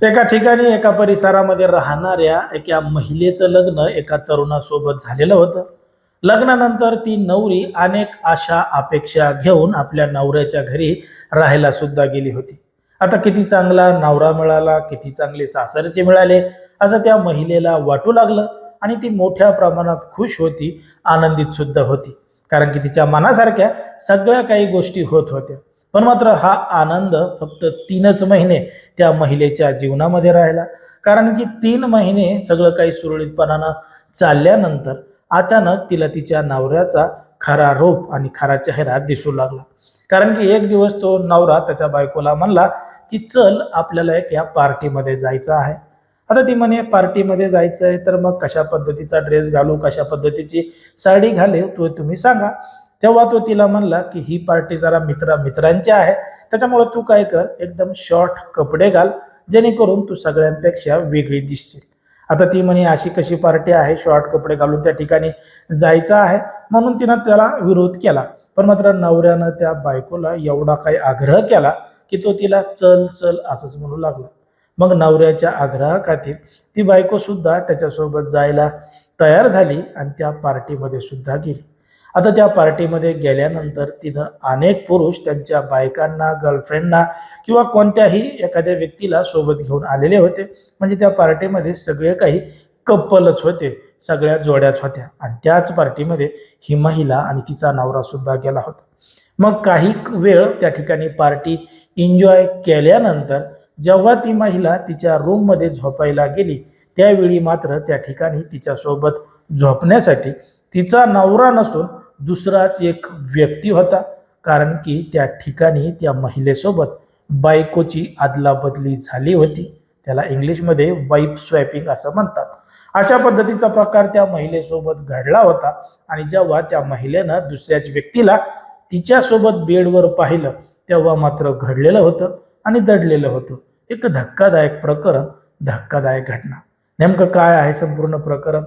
एका ठिकाणी एका परिसरामध्ये राहणाऱ्या एका महिलेचं लग्न एका तरुणासोबत झालेलं होतं. लग्नानंतर ती नवरी अनेक आशा अपेक्षा घेऊन आपल्या नवऱ्याच्या घरी राहायला सुद्धा गेली होती. आता किती चांगला नवरा मिळाला, किती चांगले सासरचे मिळाले असं त्या महिलेला वाटू लागलं आणि ती मोठ्या प्रमाणात खुश होती, आनंदित सुद्धा होती. कारण की तिच्या मनासारख्या सगळ्या काही गोष्टी होत होत्या. पण मात्र हा आनंद फक्त 3च महिने त्या महिलेच्या जीवनामध्ये राहिला. कारण की 3 महिने सगळं काही सुरळीतपणानं चालल्यानंतर अचानक तिला तिच्या नवऱ्याचा खरा रूप आणि खरा चेहरा दिसू लागला. कारण की एक दिवस तो नवरा त्याच्या बायकोला म्हणला की चल आपल्याला एक या पार्टीमध्ये जायचं आहे. आता ती म्हणे पार्टीमध्ये जायचं आहे तर मग कशा पद्धतीचा ड्रेस घालू, कशा पद्धतीची साडी घालू तो तुम्ही सांगा. तेव्हा तो तिला म्हणला की ही पार्टी जरा मित्रांची आहे, त्याच्यामुळे तू काय कर एकदम शॉर्ट कपडे घाल, जेणेकरून तू सगळ्यांपेक्षा वेगळी दिसशील. आता ती म्हणे अशी कशी पार्टी आहे, शॉर्ट कपडे घालून त्या ठिकाणी जायचं आहे, म्हणून तिनं त्याला विरोध केला. पण मात्र नवऱ्यानं त्या बायकोला एवढा काही आग्रह केला की तो तिला चल चल असंच म्हणू लागला. मग नवऱ्याच्या आग्रहाखातीर ती बायको सुद्धा त्याच्यासोबत जायला तयार झाली आणि त्या पार्टीमध्ये सुद्धा गेली. आता त्या पार्टीमध्ये गेल्यानंतर तिथं अनेक पुरुष त्यांच्या बायकांना, गर्लफ्रेंडना किंवा कोणत्याही एखाद्या व्यक्तीला सोबत घेऊन आलेले होते. म्हणजे त्या पार्टीमध्ये सगळे काही कप्पलच होते, सगळ्या जोड्याच होत्या आणि त्याच पार्टीमध्ये ही महिला आणि तिचा नवरा सुद्धा गेला होता. मग काही वेळ त्या ठिकाणी पार्टी एन्जॉय केल्यानंतर जेव्हा ती महिला तिच्या रूममध्ये झोपायला गेली, त्यावेळी मात्र त्या ठिकाणी तिच्यासोबत झोपण्यासाठी तिचा नवरा नसून दुसराच एक व्यक्ती होता. कारण की त्या ठिकाणी त्या महिलेसोबत बायकोची अदलाबदली झाली होती. त्याला इंग्लिशमध्ये वाईफ स्वॅपिंग असं म्हणतात. अशा पद्धतीचा प्रकार त्या महिलेसोबत घडला होता आणि जेव्हा त्या महिलेनं दुसऱ्याच व्यक्तीला तिच्यासोबत बेडवर पाहिलं तेव्हा मात्र घडलेलं होतं आणि दडलेलं होतं. एक धक्कादायक प्रकरण, धक्कादायक घटना. नेमकं काय आहे संपूर्ण प्रकरण,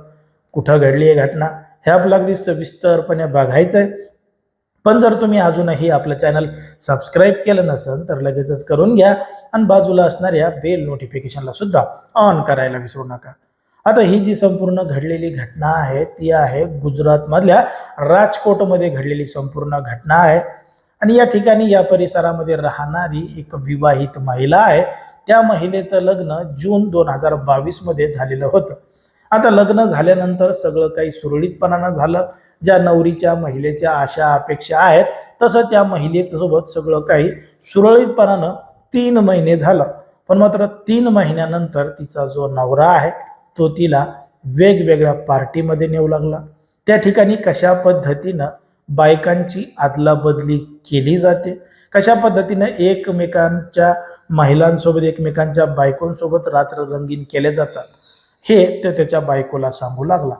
कुठं घडली आहे घटना, हे आपल्याला अगदी सविस्तरपणे बघायचं आहे. पण जर तुम्ही अजूनही आपलं चॅनल सबस्क्राईब केलं नसेल तर लगेचच करून घ्या आणि बाजूला असणाऱ्या बेल नोटिफिकेशनला सुद्धा ऑन करायला विसरू नका. आता ही जी संपूर्ण घडलेली घटना आहे ती आहे गुजरातमधल्या राजकोटमध्ये घडलेली संपूर्ण घटना आहे. आणि या ठिकाणी या परिसरामध्ये राहणारी एक विवाहित महिला आहे. त्या महिलेचं लग्न जून 2022 मध्ये झालेलं होतं. आता लग्न झाल्यानंतर सगळं काही सुरळीतपणानं झालं. ज्या नवरीच्या महिलेच्या आशा अपेक्षा आहेत तसं त्या महिलेसोबत सगळं काही सुरळीतपणानं 3 महिने झालं. पण मात्र 3 महिन्यानंतर तिचा जो नवरा आहे तो तिला वेगवेगळ्या पार्टीमध्ये नेऊ लागला. त्या ठिकाणी कशा पद्धतीनं बायकांची अदलाबदली केली जाते, कशा पद्धतीनं एकमेकांच्या महिलांसोबत एकमेकांच्या बायकोंसोबत रात्र रंगीन केले जातात, हे ते त्याच्या बायकोला सांगू लागला.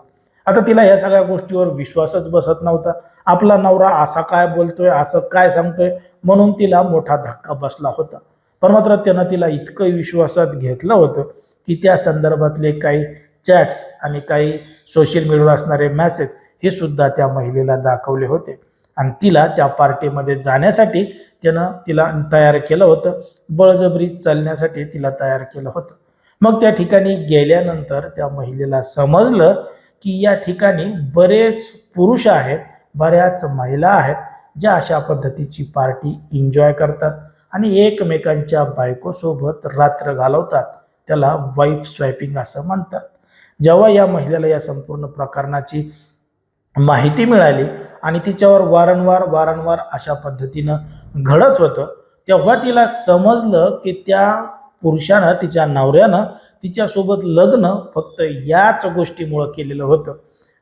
आता तिला या सगळ्या गोष्टीवर विश्वासच बसत नव्हता. आपला नवरा असा काय बोलतोय, असं काय सांगतोय, म्हणून तिला मोठा धक्का बसला होता. पण मात्र त्यानं तिला इतकं विश्वासात घेतलं होतं की त्या संदर्भातले काही चॅट्स आणि काही सोशल मीडियावर असणारे मेसेज हे सुद्धा त्या महिलेला दाखवले होते आणि तिला त्या पार्टीमध्ये जाण्यासाठी त्यानं तिला तयार केलं होतं. बळजबरी चालण्यासाठी तिला तयार केलं होतं. मग त्या ठिकाणी गेल्यानंतर त्या महिलेला समजलं की या ठिकाणी बरेच पुरुष आहेत, बऱ्याच महिला आहेत ज्या अशा पद्धतीची पार्टी एन्जॉय करतात आणि एकमेकांच्या बायकोसोबत रात्र घालवतात. त्याला वाईफ स्वॅपिंग असं म्हणतात. जेव्हा या महिलेला या संपूर्ण प्रकरणाची माहिती मिळाली आणि तिच्यावर वारंवार अशा पद्धतीनं घडत होतं, तेव्हा तिला समजलं की त्या पुरुषानं, तिच्या नवऱ्यानं तिच्यासोबत लग्न फक्त याच गोष्टीमुळं केलेलं होतं.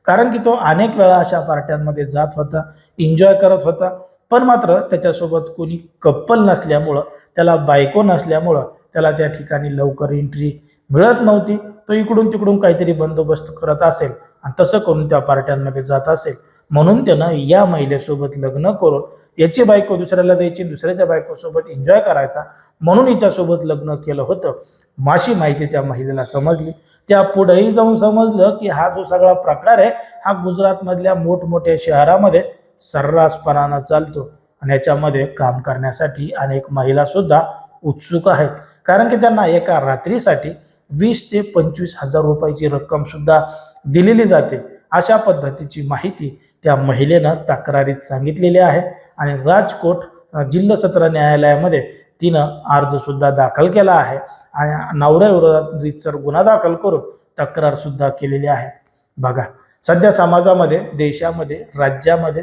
कारण की तो अनेक वेळा अशा पार्ट्यांमध्ये जात होता, एन्जॉय करत होता. पण मात्र त्याच्यासोबत कोणी कप्पल नसल्यामुळं, त्याला बायको नसल्यामुळं त्याला त्या ठिकाणी लवकर एंट्री मिळत नव्हती. तो इकडून तिकडून काहीतरी बंदोबस्त करत असेल आणि तसं करून त्या पार्ट्यांमध्ये जात असेल. म्हणून त्यानं या महिलेसोबत लग्न करून याची बायको दुसऱ्याला द्यायची, दुसऱ्याच्या बायकोसोबत एन्जॉय करायचा, म्हणून हिच्यासोबत लग्न केलं होतं. अशी माहिती त्या महिलेला समजली. त्या पुढेही जाऊन समजलं की हा जो सगळा प्रकार आहे हा गुजरातमधल्या मोठमोठ्या शहरामध्ये सर्रासपणानं चालतो आणि याच्यामध्ये काम करण्यासाठी अनेक महिला सुद्धा उत्सुक आहेत. कारण की त्यांना एका रात्रीसाठी 20 ते 25 हजार रुपयाची रक्कम सुद्धा दिलेली जाते. अशा पद्धतीची माहिती त्या महिलेनं तक्रारीत सांगितलेली आहे आणि राजकोट जिल्हा सत्र न्यायालयामध्ये तिनं अर्ज सुद्धा दाखल केला आहे आणि नवऱ्याविरोधात रीतसर गुन्हा दाखल करून तक्रार सुद्धा केलेली आहे. बघा, सध्या समाजामध्ये, देशामध्ये, राज्यामध्ये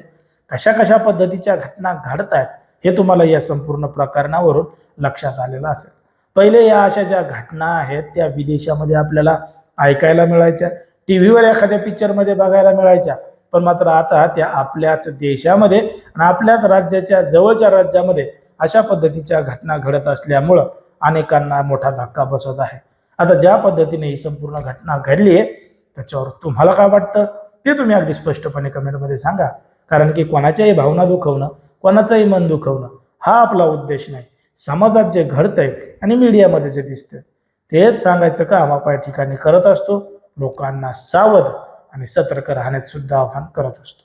कशा कशा पद्धतीच्या घटना घडत आहेत हे तुम्हाला या संपूर्ण प्रकरणावरून लक्षात आलेलं असेल. पहिले या अशा ज्या घटना आहेत त्या विदेशामध्ये आपल्याला ऐकायला मिळायच्या, टीव्हीवर एखाद्या पिक्चरमध्ये बघायला मिळायच्या, पण मात्र आता त्या आपल्याच देशामध्ये आणि आपल्याच राज्याच्या जवळच्या राज्यामध्ये अशा पद्धतीच्या घटना घडत असल्यामुळं अनेकांना मोठा धक्का बसत आहे. आता ज्या पद्धतीने ही संपूर्ण घटना घडली आहे त्याच्यावर तुम्हाला काय वाटतं ते तुम्ही अगदी स्पष्टपणे कमेंटमध्ये सांगा. कारण की कोणाच्याही भावना दुखवणं, कोणाचंही मन दुखवणं हा आपला उद्देश नाही. समाजात जे घडतंय आणि मीडियामध्ये जे दिसतंय तेच सांगायचं काम आपण या ठिकाणी करत असतो. लोकांना सावध आणि सतर्क राहण्याचं सुद्धा आवाहन करत असतो.